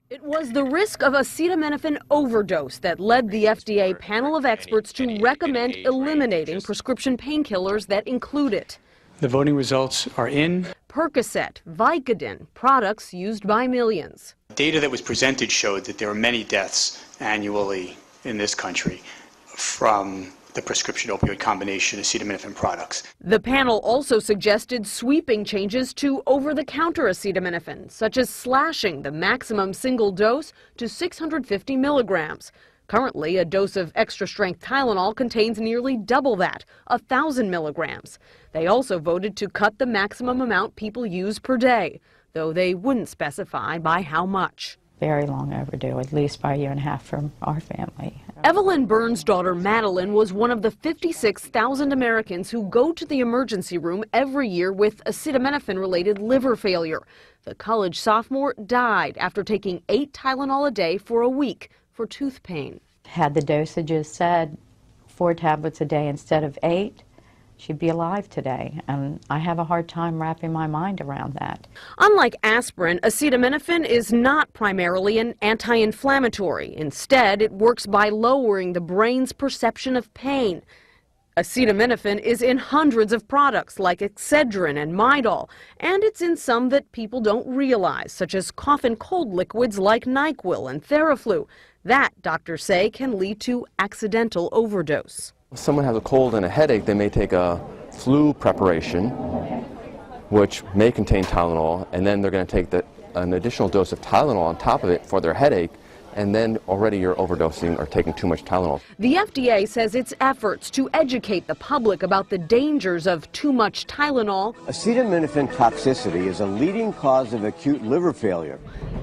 It was the risk of acetaminophen overdose that led the FDA panel of experts to recommend eliminating prescription painkillers that include it. The voting results are in. Percocet, Vicodin, products used by millions. Data that was presented showed that there are many deaths annually in this country from the prescription opioid combination acetaminophen products. The panel also suggested sweeping changes to over-the-counter acetaminophen, such as slashing the maximum single dose to 650 milligrams. Currently, a dose of extra-strength Tylenol contains nearly double that, 1,000 milligrams. They also voted to cut the maximum amount people use per day, though they wouldn't specify by how much. Very long overdue, at least by a year and a half from our family. Evelyn Burns' daughter Madeline was one of the 56,000 Americans who go to the emergency room every year with acetaminophen-related liver failure. The college sophomore died after taking 8 Tylenol a day for a week for tooth pain. Had the dosages said 4 tablets a day instead of 8, she'd be alive today, and I have a hard time wrapping my mind around that. Unlike aspirin, acetaminophen is not primarily an anti-inflammatory. Instead, it works by lowering the brain's perception of pain. Acetaminophen is in hundreds of products like Excedrin and Midol, and it's in some that people don't realize, such as cough and cold liquids like NyQuil and Theraflu. That, doctors say, can lead to accidental overdose. If someone has a cold and a headache, they may take a flu preparation, which may contain Tylenol, and then they're going to take an additional dose of Tylenol on top of it for their headache, and then already you're overdosing or taking too much Tylenol. The FDA says its efforts to educate the public about the dangers of too much Tylenol, acetaminophen toxicity is a leading cause of acute liver failure,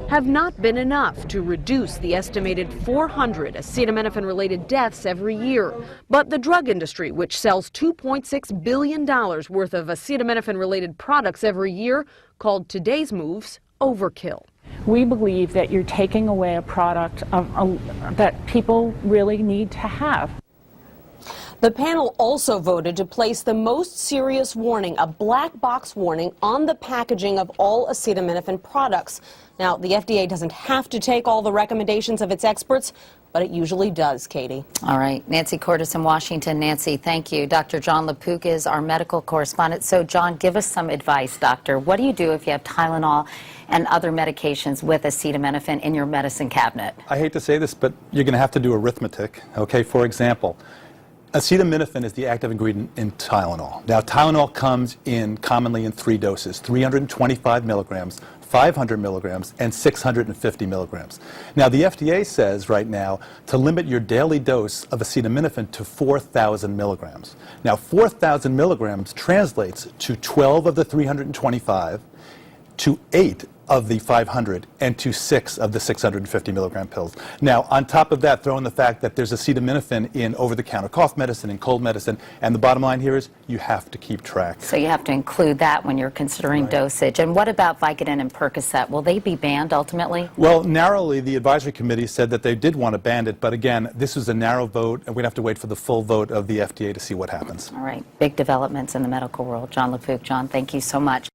have not been enough to reduce the estimated 400 acetaminophen-related deaths every year. But the drug industry, which sells $2.6 billion worth of acetaminophen-related products every year, called today's moves overkill. We believe that you're taking away a product that people really need to have. The panel also voted to place the most serious warning, a black box warning, on the packaging of all acetaminophen products. Now, the FDA doesn't have to take all the recommendations of its experts, but it usually does, Katie. All right. Nancy Cordes in Washington. Nancy, thank you. Dr. John LaPook is our medical correspondent. So, John, give us some advice, doctor. What do you do if you have Tylenol and other medications with acetaminophen in your medicine cabinet? I hate to say this, but you're going to have to do arithmetic. Okay, for example, acetaminophen is the active ingredient in Tylenol. Now, Tylenol comes commonly in 3 doses, 325 milligrams, 500 milligrams, and 650 milligrams. Now, the FDA says right now to limit your daily dose of acetaminophen to 4,000 milligrams. Now, 4,000 milligrams translates to 12 of the 325, to 8 of the 500, and to 6 of the 650 milligram pills. Now, on top of that, throw in the fact that there's acetaminophen in over-the-counter cough medicine and cold medicine, and the bottom line here is you have to keep track. So you have to include that when you're considering dosage. And what about Vicodin and Percocet? Will they be banned ultimately? Well, narrowly, the advisory committee said that they did want to ban it, but again, this was a narrow vote, and we'd have to wait for the full vote of the FDA to see what happens. All right, big developments in the medical world. John LaPook. John, thank you so much.